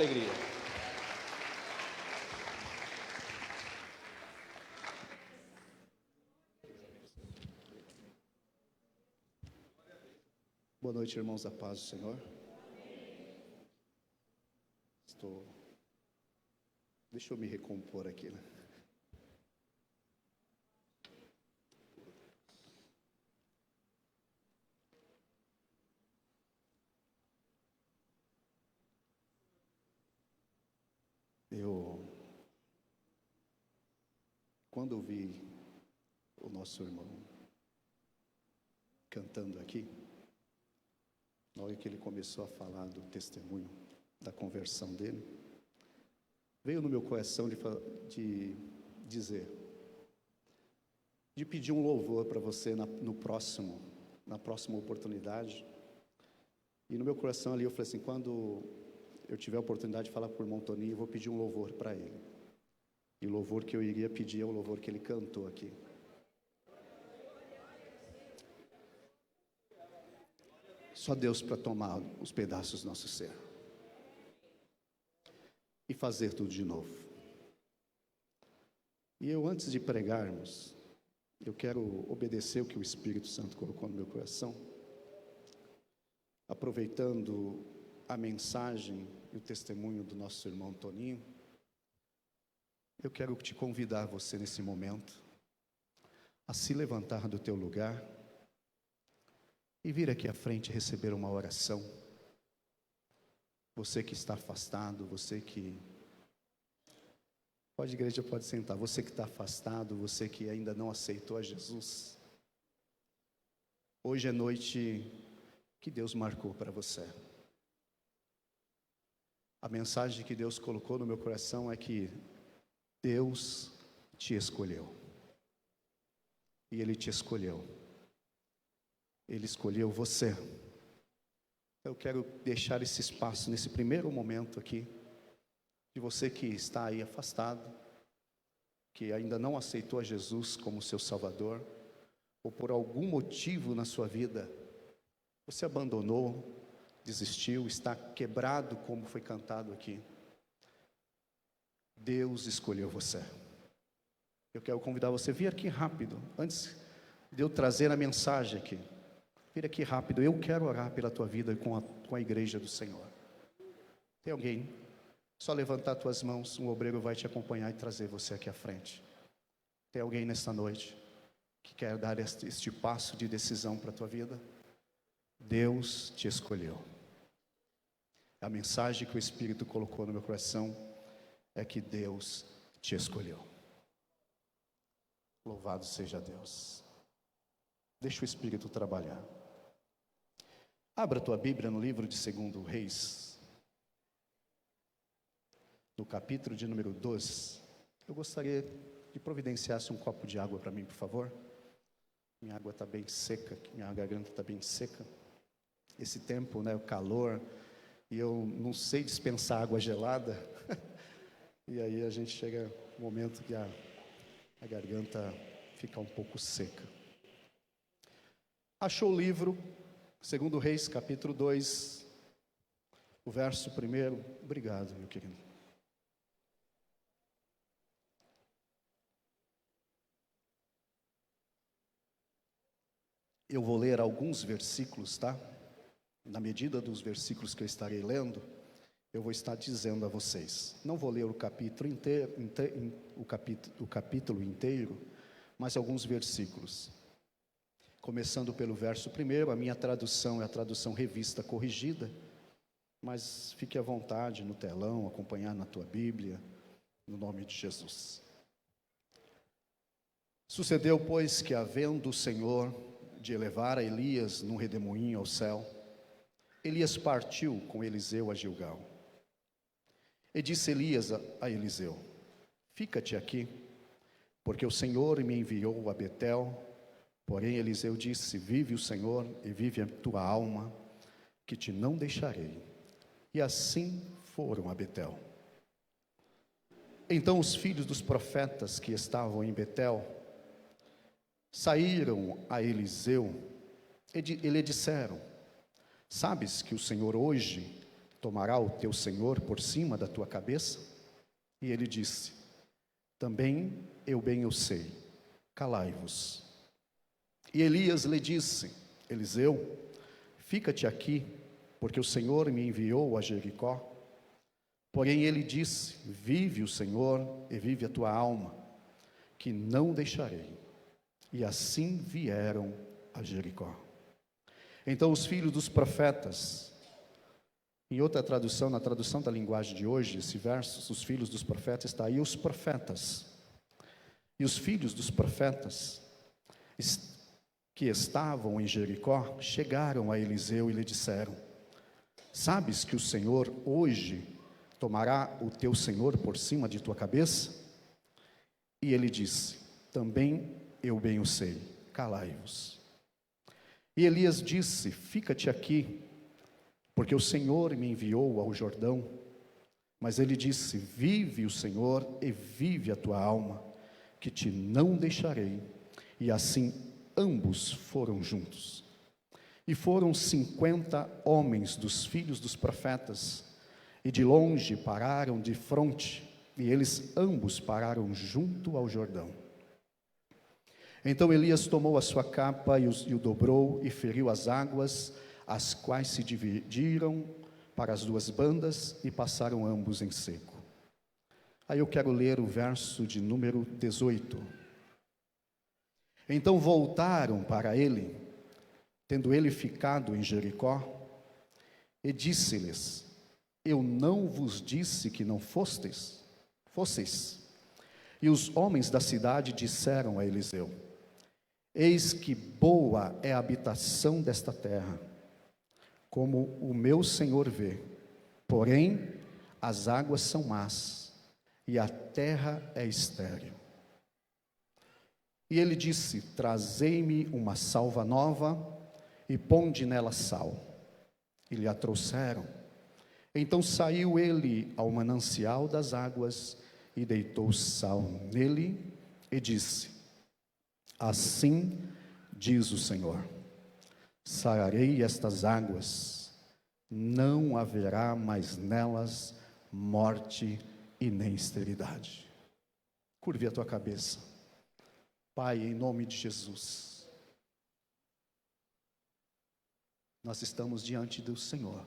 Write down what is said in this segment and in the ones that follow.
Alegria. Boa noite, irmãos da paz do Senhor. Deixa eu me recompor aqui, né? Quando eu vi o nosso irmão cantando aqui, na hora que ele começou a falar do testemunho da conversão dele, veio no meu coração de dizer, de pedir um louvor para você na próxima oportunidade. E no meu coração ali eu falei assim, quando eu tiver a oportunidade de falar com o irmão Toninho, eu vou pedir um louvor para ele. E o louvor que eu iria pedir é o louvor que ele cantou aqui. Só Deus para tomar os pedaços do nosso ser e fazer tudo de novo. E eu, antes de pregarmos, eu quero obedecer o que o Espírito Santo colocou no meu coração, aproveitando a mensagem e o testemunho do nosso irmão Toninho. Eu quero te convidar, você nesse momento, a se levantar do teu lugar e vir aqui à frente receber uma oração. Você que está afastado, você que... Pode, igreja, pode sentar. Você que está afastado, você que ainda não aceitou a Jesus. Hoje é noite que Deus marcou para você. A mensagem que Deus colocou no meu coração é que Deus te escolheu. E Ele te escolheu. Ele escolheu você. Eu quero deixar esse espaço nesse primeiro momento aqui, de você que está aí afastado, que ainda não aceitou a Jesus como seu Salvador, ou por algum motivo na sua vida, você abandonou, desistiu, está quebrado como foi cantado aqui. Deus escolheu você. Eu quero convidar você a vir aqui rápido, antes de eu trazer a mensagem aqui. Vir aqui rápido, eu quero orar pela tua vida com a igreja do Senhor. Tem alguém? Só levantar tuas mãos, um obreiro vai te acompanhar e trazer você aqui à frente. Tem alguém nesta noite que quer dar este passo de decisão para a tua vida? Deus te escolheu. A mensagem que o Espírito colocou no meu coração é que Deus te escolheu. Louvado seja Deus. Deixa o Espírito trabalhar. Abra a tua Bíblia no livro de 2 Reis, no capítulo de número 12. Eu gostaria de providenciasse um copo de água para mim, por favor. Minha água está bem seca, minha garganta está bem seca. Esse tempo, né, o calor, e eu não sei dispensar água gelada. E aí a gente chega no momento que a garganta fica um pouco seca. Achou o livro, 2 Reis, capítulo 2, o verso 1. Obrigado, meu querido. Eu vou ler alguns versículos, tá? Na medida dos versículos que eu estarei lendo, eu vou estar dizendo a vocês. Não vou ler o capítulo inteiro, mas alguns versículos. Começando pelo verso 1, a minha tradução é a tradução Revista Corrigida, mas fique à vontade no telão, acompanhar na tua Bíblia, no nome de Jesus. Sucedeu, pois, que havendo o Senhor de elevar a Elias num redemoinho ao céu, Elias partiu com Eliseu a Gilgal. E disse Elias a Eliseu: fica-te aqui, porque o Senhor me enviou a Betel. Porém Eliseu disse: vive o Senhor e vive a tua alma, que te não deixarei. E assim foram a Betel. Então os filhos dos profetas que estavam em Betel saíram a Eliseu e lhe disseram: sabes que o Senhor hoje tomará o teu Senhor por cima da tua cabeça? E ele disse: também eu bem o sei, calai-vos. E Elias lhe disse: Eliseu, fica-te aqui, porque o Senhor me enviou a Jericó. Porém ele disse: vive o Senhor e vive a tua alma, que não deixarei. E assim vieram a Jericó. Então os filhos dos profetas, em outra tradução, na tradução da linguagem de hoje, esse verso, os filhos dos profetas, está aí os profetas. E os filhos dos profetas que estavam em Jericó, chegaram a Eliseu e lhe disseram: sabes que o Senhor hoje tomará o teu Senhor por cima de tua cabeça? E ele disse: também eu bem o sei, calai-vos. E Elias disse: fica-te aqui, porque o Senhor me enviou ao Jordão. Mas ele disse: vive o Senhor e vive a tua alma, que te não deixarei. E assim ambos foram juntos. E foram 50 homens dos filhos dos profetas, e de longe pararam de fronte, e eles ambos pararam junto ao Jordão. Então Elias tomou a sua capa e o dobrou, e feriu as águas, as quais se dividiram para as duas bandas, e passaram ambos em seco. Aí eu quero ler o verso de número 18. Então voltaram para ele, tendo ele ficado em Jericó, e disse-lhes: eu não vos disse que não fosseis? E os homens da cidade disseram a Eliseu: eis que boa é a habitação desta terra, como o meu senhor vê, porém as águas são más, e a terra é estéril. E ele disse: trazei-me uma salva nova, e ponde nela sal. E lhe a trouxeram. Então saiu ele ao manancial das águas, e deitou sal nele, e disse: assim diz o Senhor: sararei estas águas, não haverá mais nelas morte e nem esterilidade. Curve a tua cabeça. Pai, em nome de Jesus, nós estamos diante do Senhor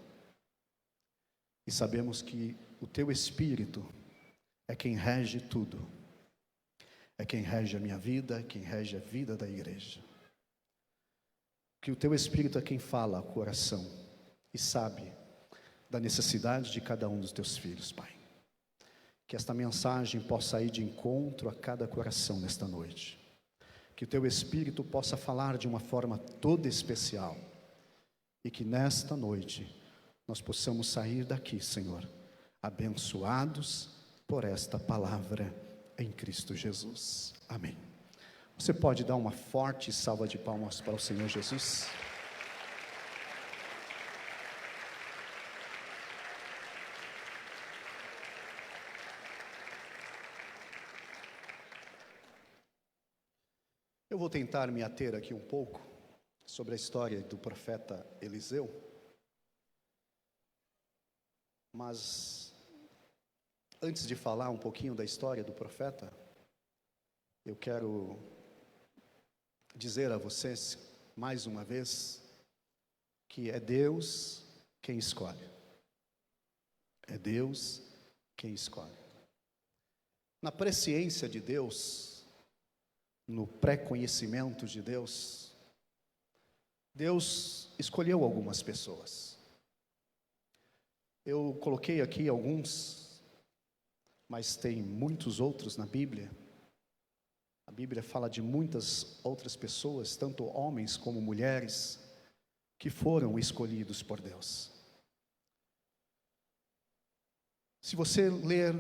e sabemos que o Teu Espírito é quem rege tudo, é quem rege a minha vida, é quem rege a vida da igreja. Que o Teu Espírito é quem fala ao coração e sabe da necessidade de cada um dos Teus filhos, Pai. Que esta mensagem possa ir de encontro a cada coração nesta noite. Que o Teu Espírito possa falar de uma forma toda especial. E que nesta noite nós possamos sair daqui, Senhor, abençoados por esta palavra em Cristo Jesus. Amém. Você pode dar uma forte salva de palmas para o Senhor Jesus? Eu vou tentar me ater aqui um pouco sobre a história do profeta Eliseu, mas antes de falar um pouquinho da história do profeta, eu quero dizer a vocês, mais uma vez, que é Deus quem escolhe. É Deus quem escolhe. Na presciência de Deus, no pré-conhecimento de Deus, Deus escolheu algumas pessoas. Eu coloquei aqui alguns, mas tem muitos outros na Bíblia. A Bíblia fala de muitas outras pessoas, tanto homens como mulheres, que foram escolhidos por Deus. Se você ler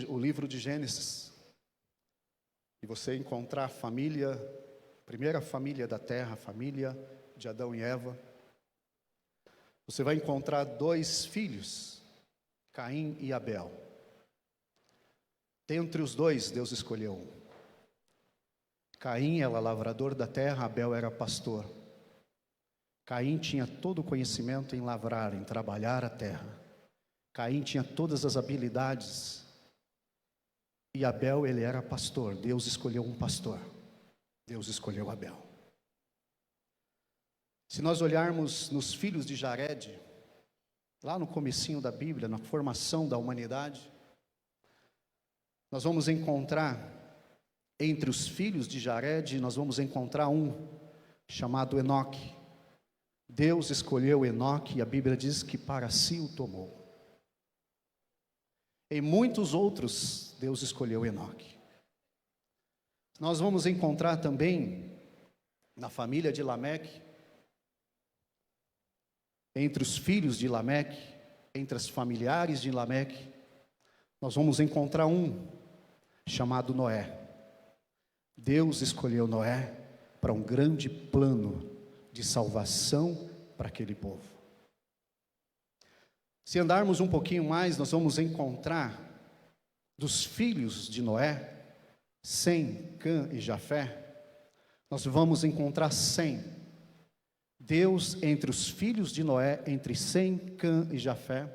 o livro de Gênesis, e você encontrar a família, primeira família da terra, a família de Adão e Eva, você vai encontrar 2 filhos, Caim e Abel. Dentre os 2, Deus escolheu um. Caim era lavrador da terra, Abel era pastor. Caim tinha todo o conhecimento em lavrar, em trabalhar a terra. Caim tinha todas as habilidades. E Abel, ele era pastor. Deus escolheu um pastor. Deus escolheu Abel. Se nós olharmos nos filhos de Jared, lá no comecinho da Bíblia, na formação da humanidade, nós vamos encontrar, entre os filhos de Jared, nós vamos encontrar um chamado Enoque. Deus escolheu Enoque e a Bíblia diz que para si o tomou. Em muitos outros, Deus escolheu Enoque. Nós vamos encontrar também, na família de Lameque, entre os filhos de Lameque, entre as familiares de Lameque, nós vamos encontrar um chamado Noé. Deus escolheu Noé para um grande plano de salvação para aquele povo. Se andarmos um pouquinho mais, nós vamos encontrar dos filhos de Noé, Sem, Cã e Jafé, nós vamos encontrar Sem. Deus, entre os filhos de Noé, entre Sem, Cã e Jafé,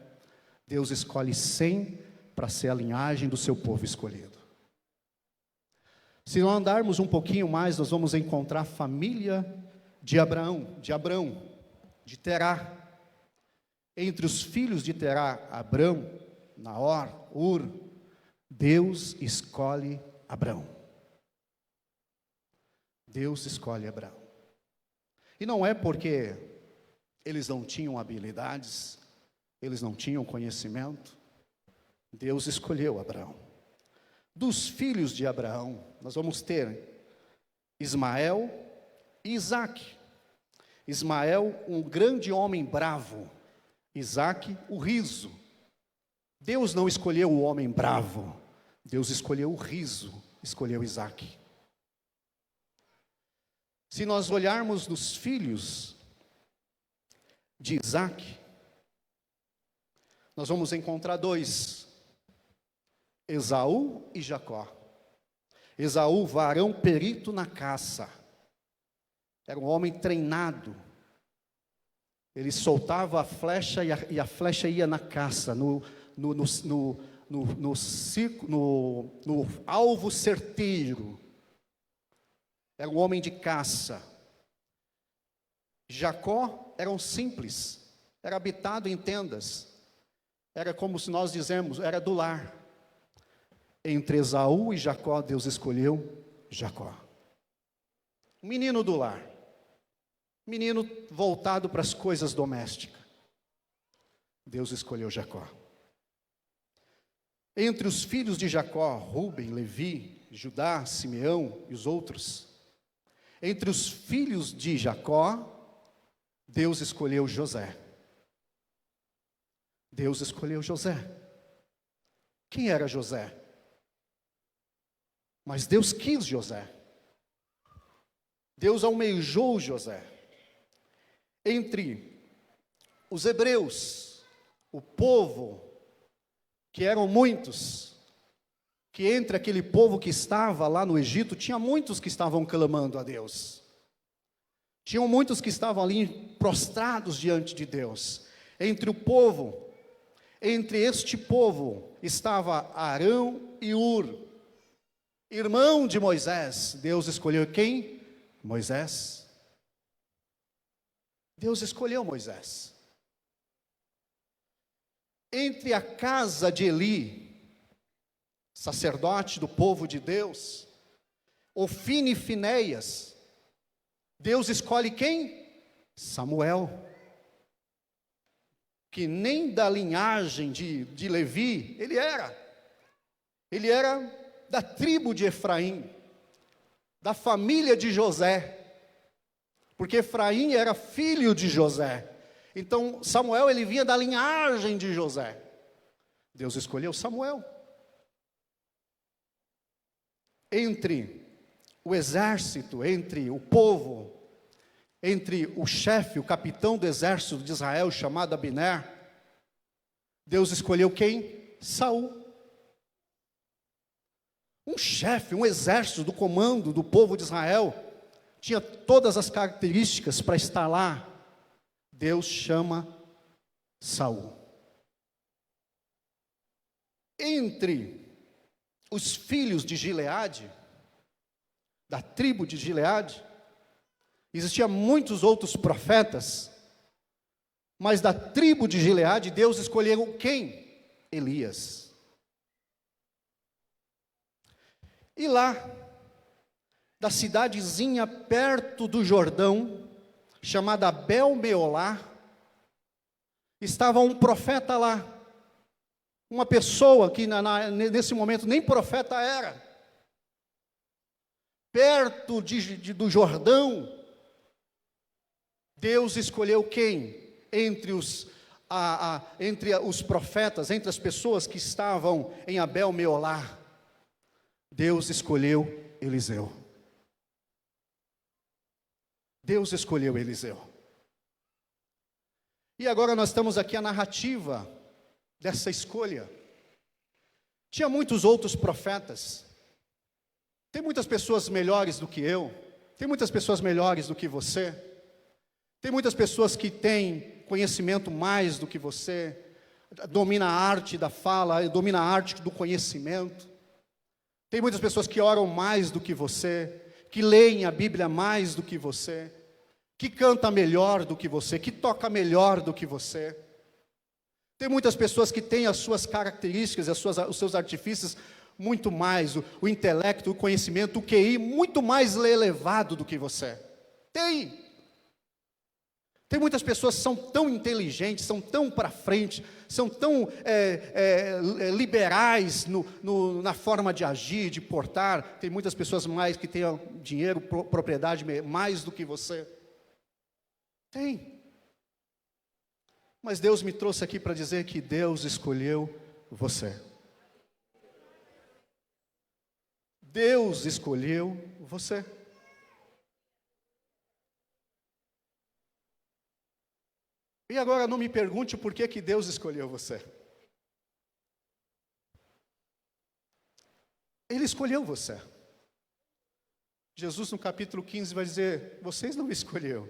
Deus escolhe Sem para ser a linhagem do seu povo escolhido. Se nós andarmos um pouquinho mais, nós vamos encontrar a família de Abraão, de Terá. Entre os filhos de Terá, Abrão, Naor, Ur, Deus escolhe Abrão. Deus escolhe Abrão. E não é porque eles não tinham habilidades, eles não tinham conhecimento. Deus escolheu Abraão. Dos filhos de Abraão, nós vamos ter Ismael e Isaque. Ismael, um grande homem bravo. Isaque, o riso. Deus não escolheu o homem bravo. Deus escolheu o riso, escolheu Isaque. Se nós olharmos nos filhos de Isaque, nós vamos encontrar dois, Esaú e Jacó. Esaú, varão perito na caça, era um homem treinado, ele soltava a flecha e a flecha ia na caça, no alvo certeiro. Era um homem de caça. Jacó era um simples, era habitado em tendas, era como se nós dizemos, era do lar. Entre Esaú e Jacó, Deus escolheu Jacó. Um menino do lar, menino voltado para as coisas domésticas. Deus escolheu Jacó. Entre os filhos de Jacó, Rúben, Levi, Judá, Simeão e os outros, entre os filhos de Jacó, Deus escolheu José. Deus escolheu José. Quem era José? Mas Deus quis José. Deus almejou José. Entre os hebreus, o povo, que eram muitos, que entre aquele povo que estava lá no Egito, tinha muitos que estavam clamando a Deus. Tinham muitos que estavam ali prostrados diante de Deus. Entre o povo, entre este povo, estava Arão e Ur, irmão de Moisés. Deus escolheu quem? Moisés. Deus escolheu Moisés. Entre a casa de Eli, sacerdote do povo de Deus, Ofni e Finéias, Deus escolhe quem? Samuel, que nem da linhagem de Levi ele era da tribo de Efraim, da família de José, porque Efraim era filho de José. Então Samuel, ele vinha da linhagem de José. Deus escolheu Samuel. Entre o exército, entre o povo, entre o chefe, o capitão do exército de Israel, chamado Abner, Deus escolheu quem? Saul. Um chefe, um exército do comando do povo de Israel, tinha todas as características para estar lá Deus chama Saul. Entre os filhos de Gileade, da tribo de Gileade, existiam muitos outros profetas, mas da tribo de Gileade, Deus escolheu quem? Elias. E lá, da cidadezinha perto do Jordão, chamada Abel-Meolá, estava um profeta lá, uma pessoa que nesse momento nem profeta era, perto do Jordão. Deus escolheu quem? Entre os profetas, entre as pessoas que estavam em Abel-Meolá, Deus escolheu Eliseu. Deus escolheu Eliseu. E agora nós estamos aqui a narrativa dessa escolha. Tinha muitos outros profetas. Tem muitas pessoas melhores do que eu. Tem muitas pessoas melhores do que você. Tem muitas pessoas que têm conhecimento mais do que você. Domina a arte da fala, domina a arte do conhecimento. Tem muitas pessoas que oram mais do que você, que leem a Bíblia mais do que você, que canta melhor do que você, que toca melhor do que você. Tem muitas pessoas que têm as suas características, os seus artifícios muito mais, o intelecto, o conhecimento, o QI muito mais elevado do que você. Tem muitas pessoas que são tão inteligentes, são tão para frente, são tão liberais na forma de agir, de portar. Tem muitas pessoas mais que têm dinheiro, propriedade mais do que você. Tem. Mas Deus me trouxe aqui para dizer que Deus escolheu você. Deus escolheu você. E agora não me pergunte por que Deus escolheu você. Ele escolheu você. Jesus no capítulo 15 vai dizer: vocês não me escolheram.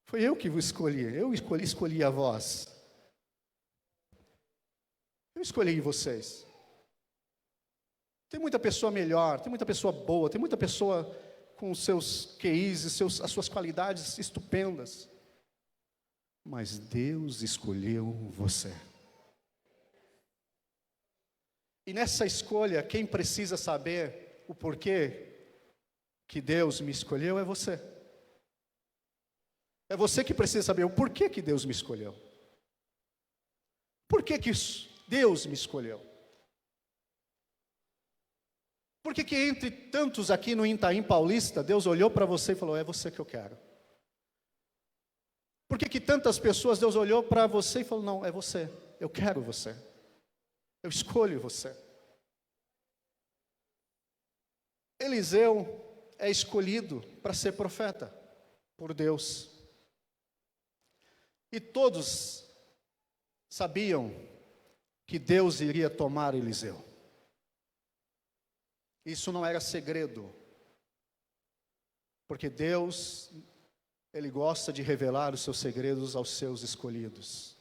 Foi eu que vos escolhi. Eu escolhi a vós. Eu escolhi vocês. Tem muita pessoa melhor, tem muita pessoa boa, tem muita pessoa com os seus QIs e as suas qualidades estupendas. Mas Deus escolheu você. E nessa escolha, quem precisa saber o porquê que Deus me escolheu é você. É você que precisa saber o porquê que Deus me escolheu. Por que Deus me escolheu? Por que entre tantos aqui no Itaim Paulista, Deus olhou para você e falou: é você que eu quero? Por que tantas pessoas, Deus olhou para você e falou: não, é você, eu quero você, eu escolho você? Eliseu é escolhido para ser profeta por Deus. E todos sabiam que Deus iria tomar Eliseu. Isso não era segredo, porque Deus, Ele gosta de revelar os seus segredos aos seus escolhidos.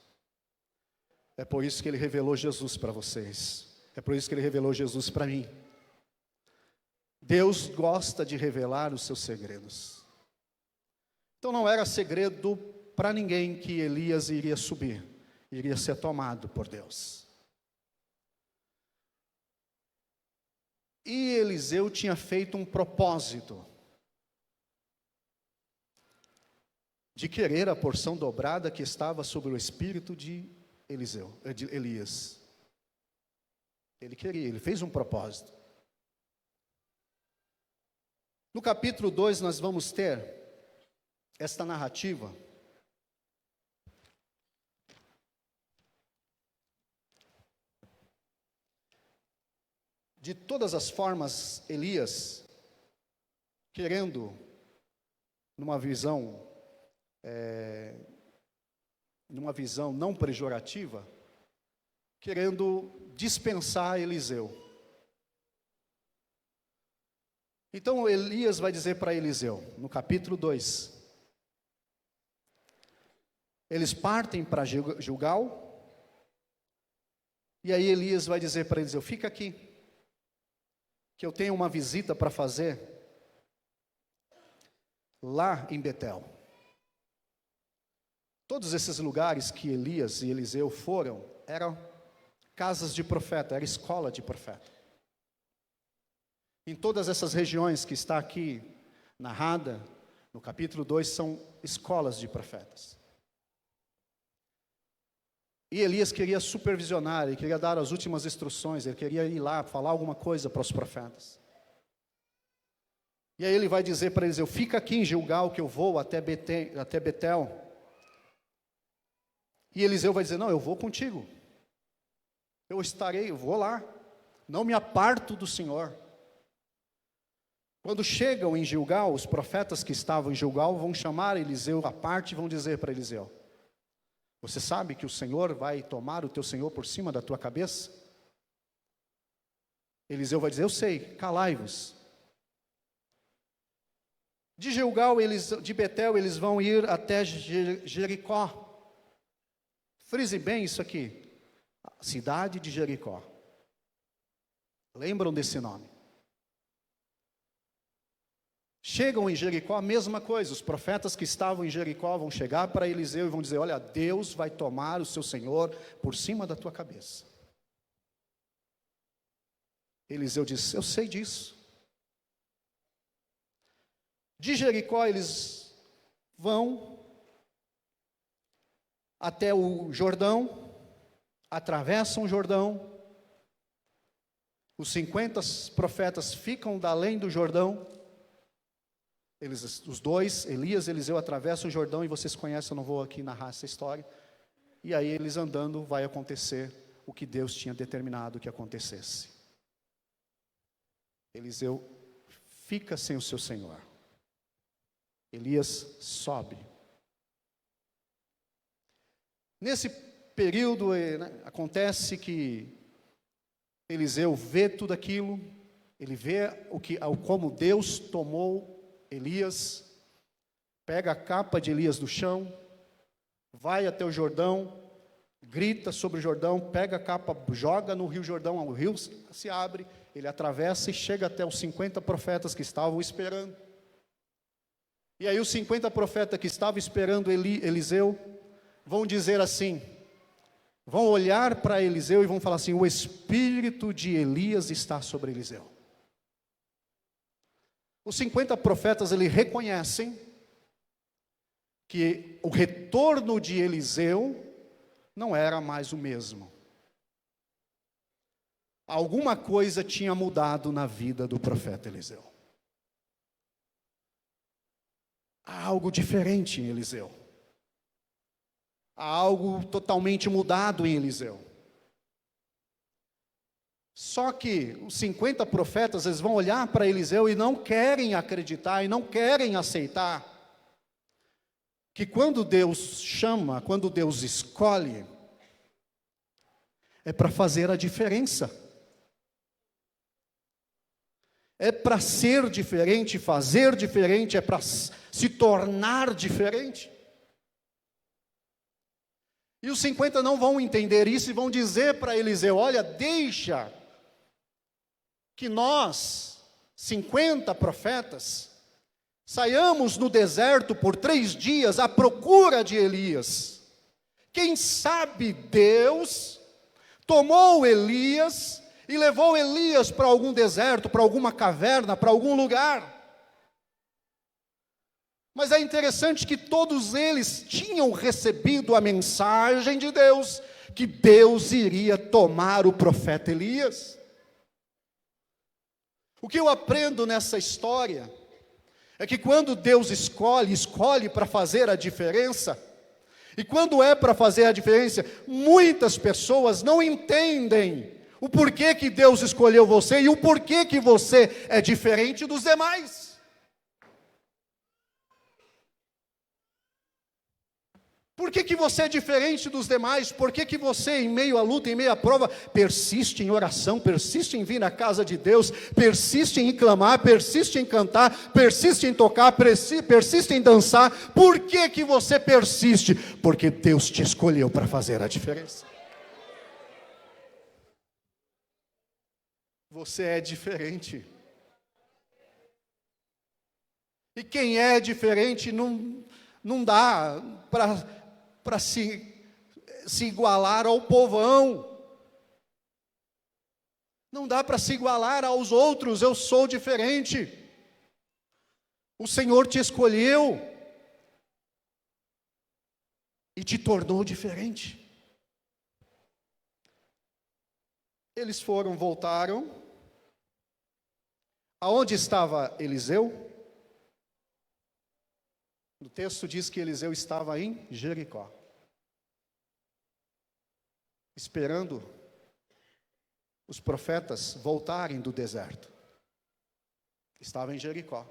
É por isso que Ele revelou Jesus para vocês. É por isso que Ele revelou Jesus para mim. Deus gosta de revelar os seus segredos. Então não era segredo para ninguém que Elias iria subir, iria ser tomado por Deus. E Eliseu tinha feito um propósito de querer a porção dobrada que estava sobre o espírito de Elias. Ele queria, ele fez um propósito. No capítulo 2 nós vamos ter esta narrativa de todas as formas. Elias, querendo, numa visão não pejorativa, querendo dispensar Eliseu. Então Elias vai dizer para Eliseu, no capítulo 2, Eles partem para Gilgal, e aí Elias vai dizer para Eliseu: fica aqui, que eu tenho uma visita para fazer lá em Betel. Todos esses lugares que Elias e Eliseu foram, eram casas de profeta, era escola de profeta. Em todas essas regiões que está aqui narrada, no capítulo 2, são escolas de profetas. E Elias queria supervisionar, ele queria dar as últimas instruções, ele queria ir lá, falar alguma coisa para os profetas. E aí ele vai dizer para Eliseu: fica aqui em Gilgal, que eu vou até Betel. E Eliseu vai dizer: não, eu vou contigo. Eu vou lá. Não me aparto do Senhor. Quando chegam em Gilgal, os profetas que estavam em Gilgal vão chamar Eliseu à parte e vão dizer para Eliseu: você sabe que o Senhor vai tomar o teu senhor por cima da tua cabeça? Eliseu vai dizer: eu sei, calai-vos. De Gilgal, de Betel, eles vão ir até Jericó. Frise bem isso aqui, a cidade de Jericó. Lembram desse nome? Chegam em Jericó, a mesma coisa. Os profetas que estavam em Jericó vão chegar para Eliseu e vão dizer: olha, Deus vai tomar o seu senhor por cima da tua cabeça. Eliseu diz: eu sei disso. De Jericó eles vão até o Jordão, atravessam o Jordão. Os 50 profetas ficam da além do Jordão. Os dois, Elias e Eliseu, atravessam o Jordão, e vocês conhecem, eu não vou aqui narrar essa história. E aí eles andando, vai acontecer o que Deus tinha determinado que acontecesse. Eliseu fica sem o seu senhor. Elias sobe. Nesse período, acontece que Eliseu vê tudo aquilo, ele vê como Deus tomou Elias, pega a capa de Elias do chão, vai até o Jordão, grita sobre o Jordão, pega a capa, joga no rio Jordão, o rio se abre, ele atravessa e chega até os 50 profetas que estavam esperando. E aí os 50 profetas que estavam esperando Eliseu vão dizer assim, vão olhar para Eliseu e vão falar assim: o espírito de Elias está sobre Eliseu. Os 50 profetas, eles reconhecem que o retorno de Eliseu não era mais o mesmo. Alguma coisa tinha mudado na vida do profeta Eliseu. Há algo diferente em Eliseu. Há algo totalmente mudado em Eliseu. Só que os 50 profetas, eles vão olhar para Eliseu e não querem acreditar, e não querem aceitar que quando Deus chama, quando Deus escolhe, é para fazer a diferença. É para ser diferente, fazer diferente, é para se tornar diferente. E os 50 não vão entender isso e vão dizer para Eliseu: olha, deixa que nós, 50 profetas, saiamos no deserto por 3 dias à procura de Elias. Quem sabe Deus tomou Elias e levou Elias para algum deserto, para alguma caverna, para algum lugar. Mas é interessante que todos eles tinham recebido a mensagem de Deus, que Deus iria tomar o profeta Elias. O que eu aprendo nessa história é que quando Deus escolhe para fazer a diferença, e quando é para fazer a diferença, muitas pessoas não entendem o porquê que Deus escolheu você e o porquê que você é diferente dos demais. Por que você é diferente dos demais? Por que você, em meio à luta, em meio à prova, persiste em oração, persiste em vir na casa de Deus, persiste em clamar, persiste em cantar, persiste em tocar, persiste em dançar? Por que você persiste? Porque Deus te escolheu para fazer a diferença. Você é diferente. E quem é diferente não dá para se igualar ao povão. Não dá para se igualar aos outros. Eu sou diferente. O Senhor te escolheu e te tornou diferente. Eles voltaram. Aonde estava Eliseu? O texto diz que Eliseu estava em Jericó, esperando os profetas voltarem do deserto. Estava em Jericó.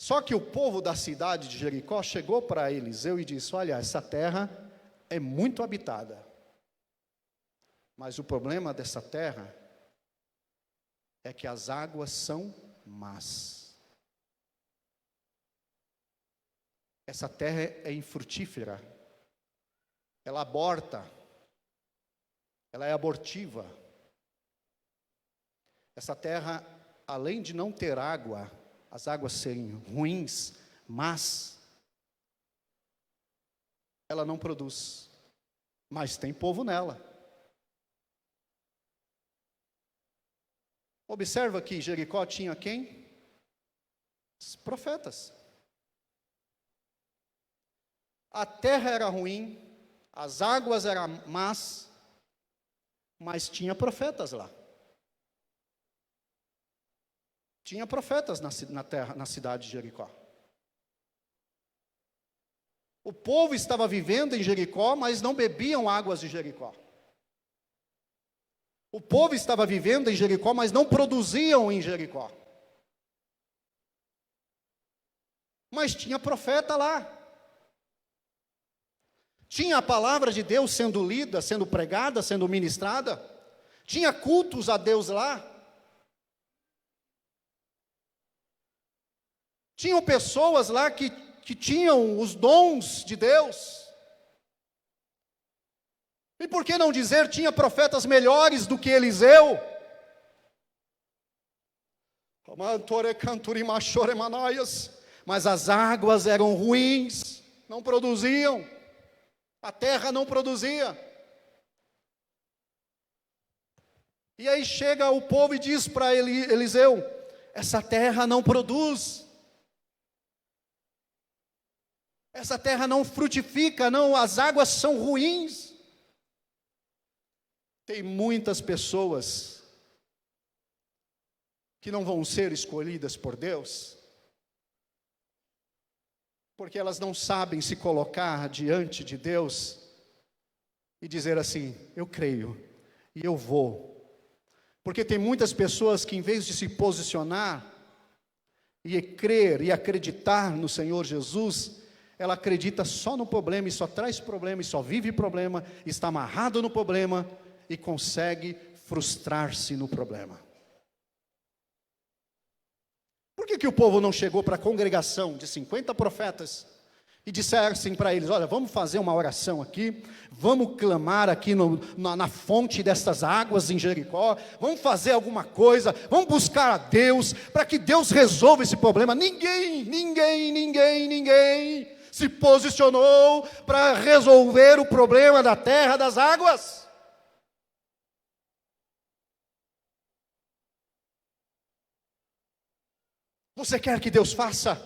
Só que o povo da cidade de Jericó chegou para Eliseu e disse: olha, essa terra é muito habitada, mas o problema dessa terra é que as águas são más. Essa terra é infrutífera, ela aborta, ela é abortiva. Essa terra, além de não ter água, as águas serem ruins, mas ela não produz, mas tem povo nela. Observa que Jericó tinha quem? Os profetas. A terra era ruim, as águas eram más, mas tinha profetas lá. Tinha profetas na cidade de Jericó. O povo estava vivendo em Jericó, mas não bebiam águas de Jericó. O povo estava vivendo em Jericó, mas não produziam em Jericó. Mas tinha profeta lá. Tinha a palavra de Deus sendo lida, sendo pregada, sendo ministrada. Tinha cultos a Deus lá. Tinham pessoas lá que tinham os dons de Deus. E por que não dizer, tinha profetas melhores do que Eliseu? Mas as águas eram ruins, não produziam. A terra não produzia. E aí chega o povo e diz para Eliseu: essa terra não produz. Essa terra não frutifica, não, as águas são ruins. Tem muitas pessoas que não vão ser escolhidas por Deus, porque elas não sabem se colocar diante de Deus e dizer assim: eu creio e eu vou. Porque tem muitas pessoas que, em vez de se posicionar e crer e acreditar no Senhor Jesus, ela acredita só no problema e só traz problema e só vive problema, está amarrado no problema e consegue frustrar-se no problema. Por que o povo não chegou para a congregação de 50 profetas e dissessem para eles: olha, vamos fazer uma oração aqui, vamos clamar aqui na fonte dessas águas em Jericó, vamos fazer alguma coisa, vamos buscar a Deus, para que Deus resolva esse problema? Ninguém se posicionou para resolver o problema da terra, das águas. Você quer que Deus faça?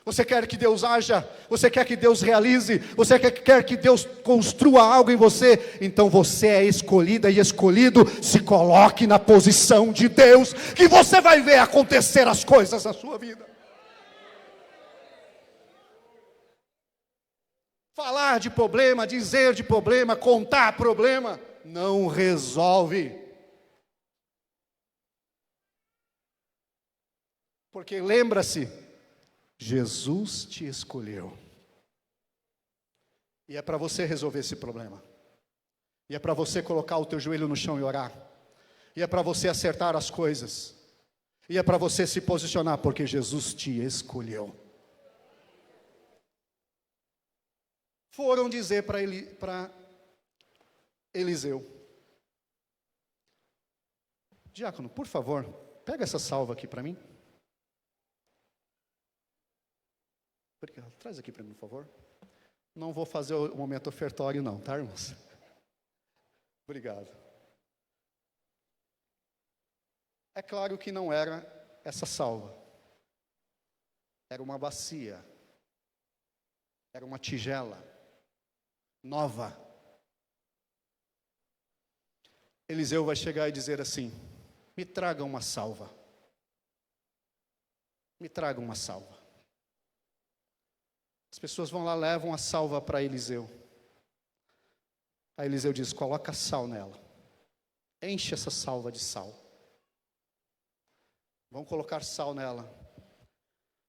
Você quer que Deus haja? Você quer que Deus realize? Você quer que Deus construa algo em você? Então você é escolhida e escolhido. Se coloque na posição de Deus, que você vai ver acontecer as coisas na sua vida. Falar de problema, dizer de problema, contar problema, não resolve. Porque lembra-se, Jesus te escolheu. E é para você resolver esse problema. E é para você colocar o teu joelho no chão e orar. E é para você acertar as coisas. E é para você se posicionar, porque Jesus te escolheu. Foram dizer para Eliseu: diácono, por favor, pega essa salva aqui para mim. Obrigado. Traz aqui para mim, por favor. Não vou fazer o momento ofertório não, tá, irmãos? Obrigado. É claro que não era essa salva. Era uma bacia. Era uma tigela nova. Eliseu vai chegar e dizer assim: me traga uma salva. Me traga uma salva. As pessoas vão lá, levam a salva para Eliseu. Aí Eliseu diz: coloca sal nela. Enche essa salva de sal. Vão colocar sal nela.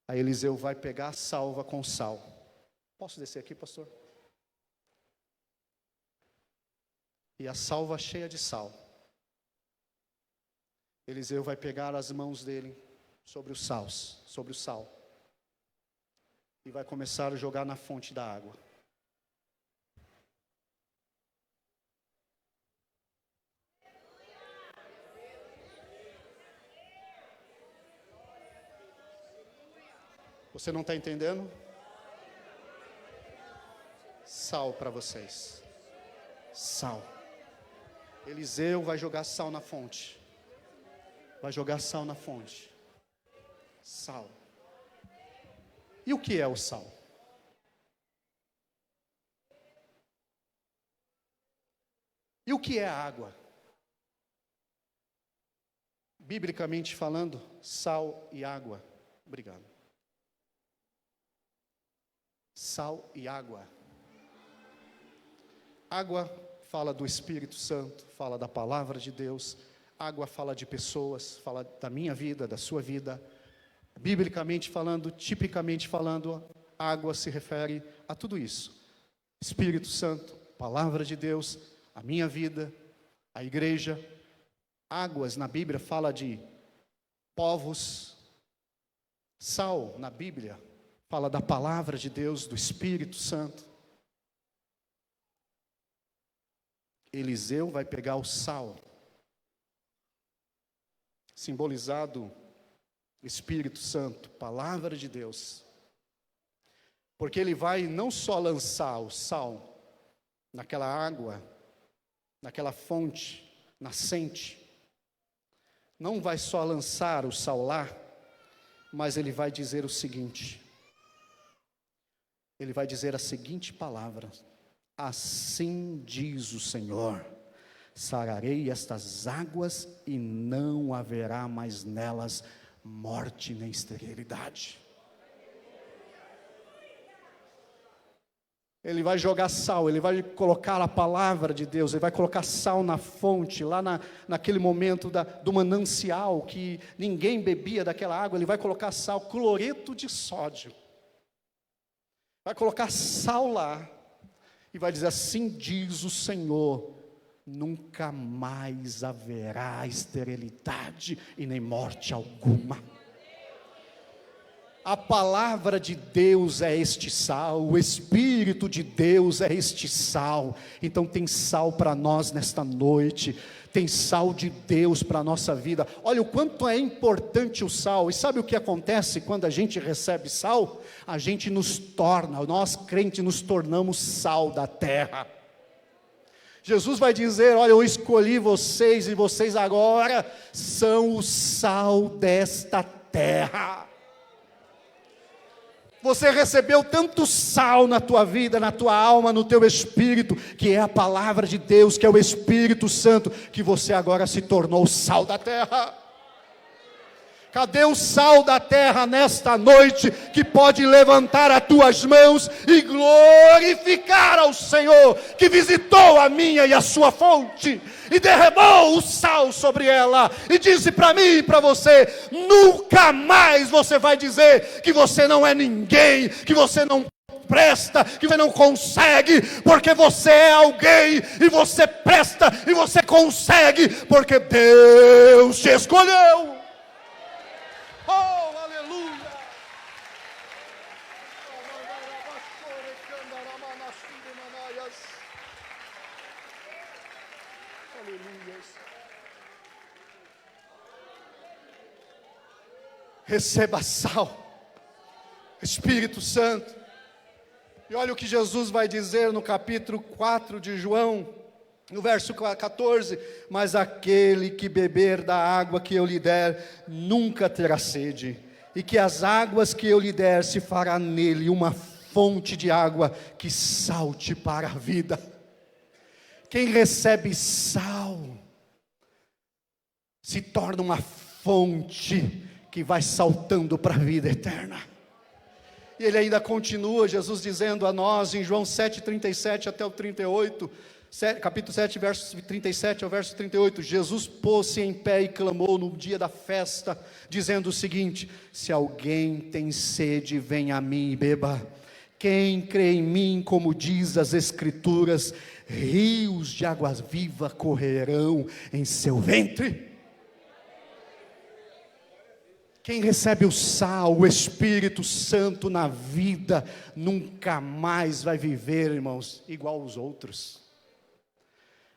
Aí Eliseu vai pegar a salva com sal. Posso descer aqui, pastor? E a salva cheia de sal. Eliseu vai pegar as mãos dele sobre o sal. E vai começar a jogar na fonte da água. Você não está entendendo? Sal para vocês. Sal. Eliseu vai jogar sal na fonte. Vai jogar sal na fonte. Sal. E o que é o sal? E o que é a água? Biblicamente falando, sal e água. Obrigado. Sal e água. Água fala do Espírito Santo, fala da palavra de Deus. Água fala de pessoas, fala da minha vida, da sua vida. Biblicamente falando, tipicamente falando, água se refere a tudo isso. Espírito Santo, palavra de Deus, a minha vida, a igreja. Águas na Bíblia fala de povos. Sal na Bíblia fala da palavra de Deus, do Espírito Santo. Eliseu vai pegar o sal, simbolizado Espírito Santo, palavra de Deus, porque ele vai não só lançar o sal naquela água, naquela fonte nascente, não vai só lançar o sal lá, mas ele vai dizer o seguinte, ele vai dizer a seguinte palavra: assim diz o Senhor, sararei estas águas e não haverá mais nelas morte nem esterilidade. Ele vai jogar sal, ele vai colocar a palavra de Deus, ele vai colocar sal na fonte, lá naquele momento do manancial, que ninguém bebia daquela água, ele vai colocar sal, cloreto de sódio, vai colocar sal lá, e vai dizer: assim diz o Senhor, nunca mais haverá esterilidade e nem morte alguma. A palavra de Deus é este sal, o Espírito de Deus é este sal. Então tem sal para nós nesta noite, tem sal de Deus para a nossa vida. Olha o quanto é importante o sal. E sabe o que acontece quando a gente recebe sal? A gente nós crentes nos tornamos sal da terra. Jesus vai dizer: olha, eu escolhi vocês e vocês agora são o sal desta terra. Você recebeu tanto sal na tua vida, na tua alma, no teu espírito, que é a palavra de Deus, que é o Espírito Santo, que você agora se tornou o sal da terra. Cadê o sal da terra nesta noite, que pode levantar as tuas mãos e glorificar ao Senhor, que visitou a minha e a sua fonte, e derramou o sal sobre ela, e disse para mim e para você: nunca mais você vai dizer que você não é ninguém, que você não presta, que você não consegue, porque você é alguém, e você presta, e você consegue, porque Deus te escolheu. Oh, aleluia! Aleluia! Receba sal, Espírito Santo. E olha o que Jesus vai dizer no capítulo 4 de João, no verso 14: mas aquele que beber da água que eu lhe der, nunca terá sede, e que as águas que eu lhe der, se fará nele uma fonte de água que salte para a vida. Quem recebe sal, se torna uma fonte que vai saltando para a vida eterna. E ele ainda continua, Jesus dizendo a nós, em João 7:37 até o 38, capítulo 7, verso 37 ao verso 38, Jesus pôs-se em pé e clamou no dia da festa, dizendo o seguinte: se alguém tem sede, venha a mim e beba. Quem crê em mim, como diz as Escrituras, rios de água viva correrão em seu ventre. Quem recebe o sal, o Espírito Santo na vida, nunca mais vai viver, irmãos, igual aos outros.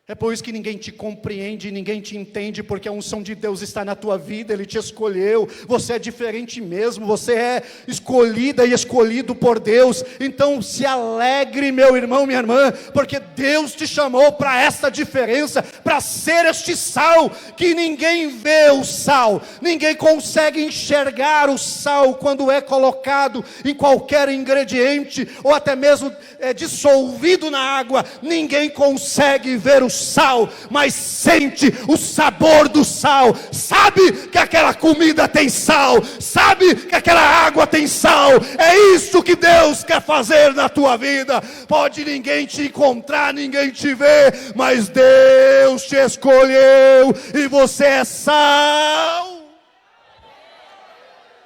É por isso que ninguém te compreende, ninguém te entende, porque a unção de Deus está na tua vida, Ele te escolheu, você é diferente mesmo, você é escolhida e escolhido por Deus. Então se alegre, meu irmão, minha irmã, porque Deus te chamou para esta diferença, para ser este sal, que ninguém vê o sal, ninguém consegue enxergar o sal, quando é colocado em qualquer ingrediente, ou até mesmo dissolvido na água, ninguém consegue ver o sal, mas sente o sabor do sal, sabe que aquela comida tem sal, sabe que aquela água tem sal. É isso que Deus quer fazer na tua vida. Pode ninguém te encontrar, ninguém te ver, mas Deus te escolheu, e você é sal.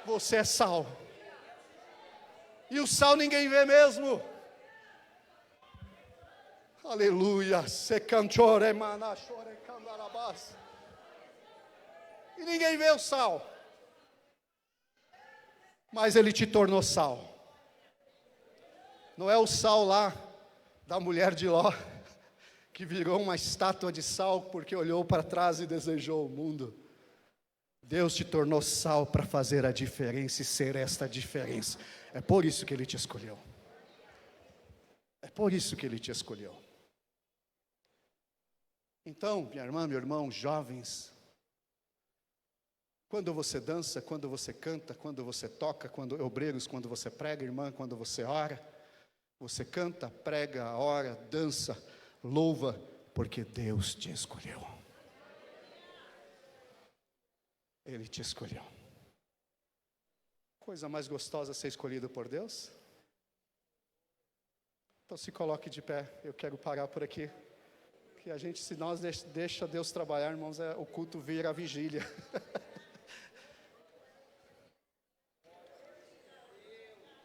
Você é sal, e o sal ninguém vê mesmo. Aleluia, se canchore manachore candarabás. E ninguém vê o sal, mas ele te tornou sal. Não é o sal lá da mulher de Ló, que virou uma estátua de sal porque olhou para trás e desejou o mundo. Deus te tornou sal para fazer a diferença e ser esta diferença. É por isso que Ele te escolheu. É por isso que Ele te escolheu. Então, minha irmã, meu irmão, jovens, quando você dança, quando você canta, quando você toca, obreiros, quando você prega, irmã, quando você ora, você canta, prega, ora, dança, louva, porque Deus te escolheu. Ele te escolheu. Coisa mais gostosa ser escolhido por Deus? Então se coloque de pé, eu quero parar por aqui. Que a gente, se nós deixa Deus trabalhar, irmãos, o culto vira a vigília.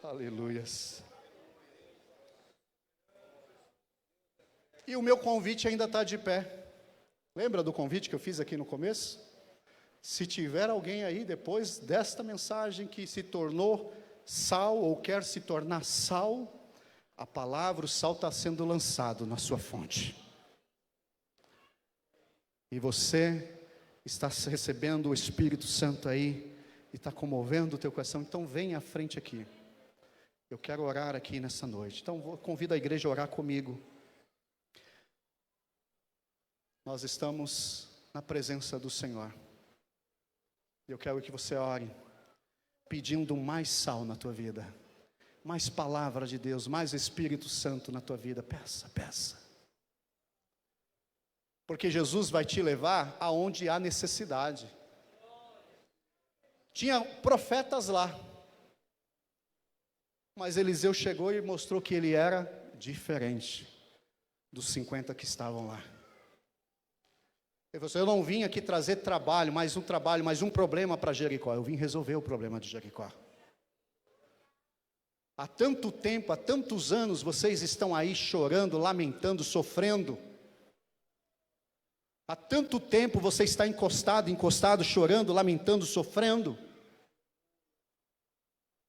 Aleluias. E o meu convite ainda está de pé. Lembra do convite que eu fiz aqui no começo? Se tiver alguém aí depois desta mensagem que se tornou sal ou quer se tornar sal, a palavra, o sal está sendo lançado na sua fonte. E você está recebendo o Espírito Santo aí, e está comovendo o teu coração, então vem à frente aqui. Eu quero orar aqui nessa noite. Então convido a igreja a orar comigo. Nós estamos na presença do Senhor. Eu quero que você ore, pedindo mais sal na tua vida, mais palavra de Deus, mais Espírito Santo na tua vida. Peça, peça. Porque Jesus vai te levar aonde há necessidade. Tinha profetas lá, mas Eliseu chegou e mostrou que ele era diferente dos 50 que estavam lá. Ele falou assim: eu não vim aqui trazer trabalho, mais um problema para Jericó. Eu vim resolver o problema de Jericó. Há tanto tempo, há tantos anos, vocês estão aí chorando, lamentando, sofrendo. Há tanto tempo você está encostado, chorando, lamentando, sofrendo.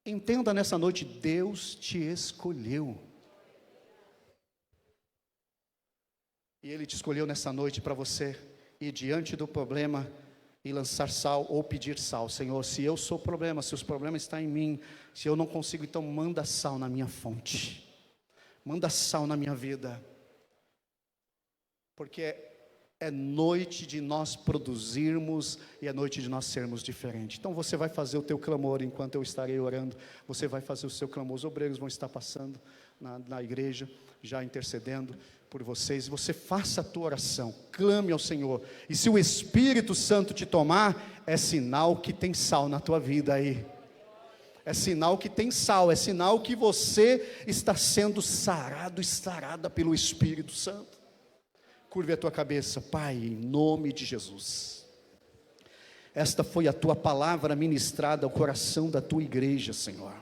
Entenda nessa noite, Deus te escolheu. E Ele te escolheu nessa noite para você ir diante do problema e lançar sal ou pedir sal. Senhor, se eu sou problema, se os problemas estão em mim, se eu não consigo, então manda sal na minha fonte. Manda sal na minha vida. Porque é noite de nós produzirmos e é noite de nós sermos diferentes. Então você vai fazer o teu clamor enquanto eu estarei orando. Você vai fazer o seu clamor. Os obreiros vão estar passando na igreja, já intercedendo por vocês. Você faça a tua oração, clame ao Senhor. E se o Espírito Santo te tomar, é sinal que tem sal na tua vida aí. É sinal que tem sal, é sinal que você está sendo sarado e sarada pelo Espírito Santo. Curve a tua cabeça. Pai, em nome de Jesus, esta foi a tua palavra ministrada ao coração da tua igreja, Senhor.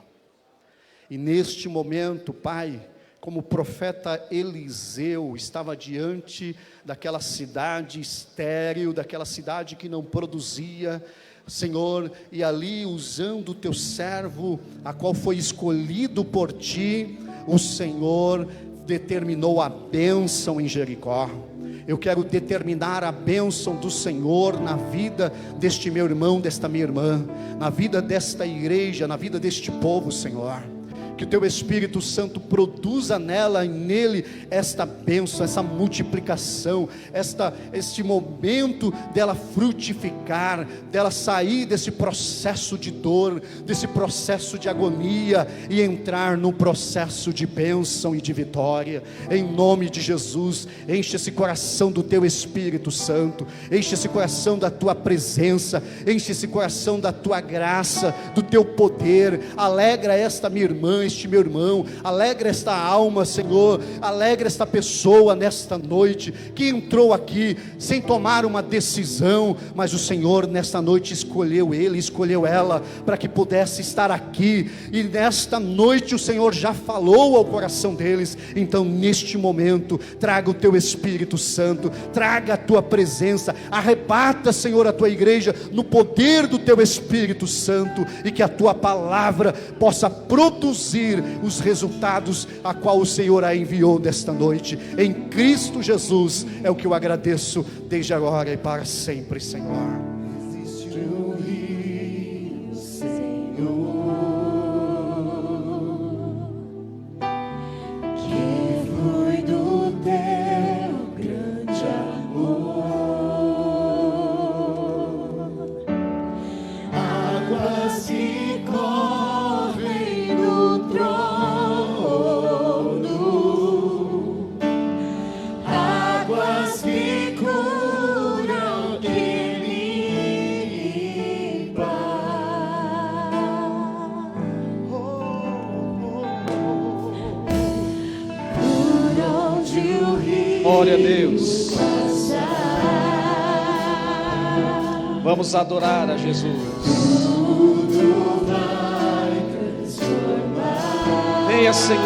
E neste momento, Pai, como o profeta Eliseu estava diante daquela cidade estéril, daquela cidade que não produzia, Senhor, e ali usando o teu servo, a qual foi escolhido por ti, o Senhor determinou a bênção em Jericó. Eu quero determinar a bênção do Senhor na vida deste meu irmão, desta minha irmã, na vida desta igreja, na vida deste povo, Senhor. Que o teu Espírito Santo produza nela e nele esta bênção, essa multiplicação, este momento dela frutificar, dela sair desse processo de dor, desse processo de agonia e entrar num processo de bênção e de vitória. Em nome de Jesus, enche esse coração do teu Espírito Santo, enche esse coração da tua presença, enche esse coração da tua graça, do teu poder. Alegra esta minha irmã, este meu irmão, alegra esta alma, Senhor, alegra esta pessoa nesta noite, que entrou aqui sem tomar uma decisão, mas o Senhor nesta noite escolheu ele, escolheu ela, para que pudesse estar aqui, e nesta noite o Senhor já falou ao coração deles. Então neste momento, traga o teu Espírito Santo, traga a tua presença, arrebata, Senhor, a tua igreja, no poder do teu Espírito Santo, e que a tua palavra possa produzir os resultados a qual o Senhor a enviou desta noite. Em Cristo Jesus é o que eu agradeço desde agora e para sempre, Senhor. Existe um rio, Senhor, que flui do teu grande amor. Águas que correm no trono, águas que curam, que limpam. Por onde o rio Glória a Deus. passar, Vamos adorar a Jesus. tudo vai transformar. Venha, Senhor.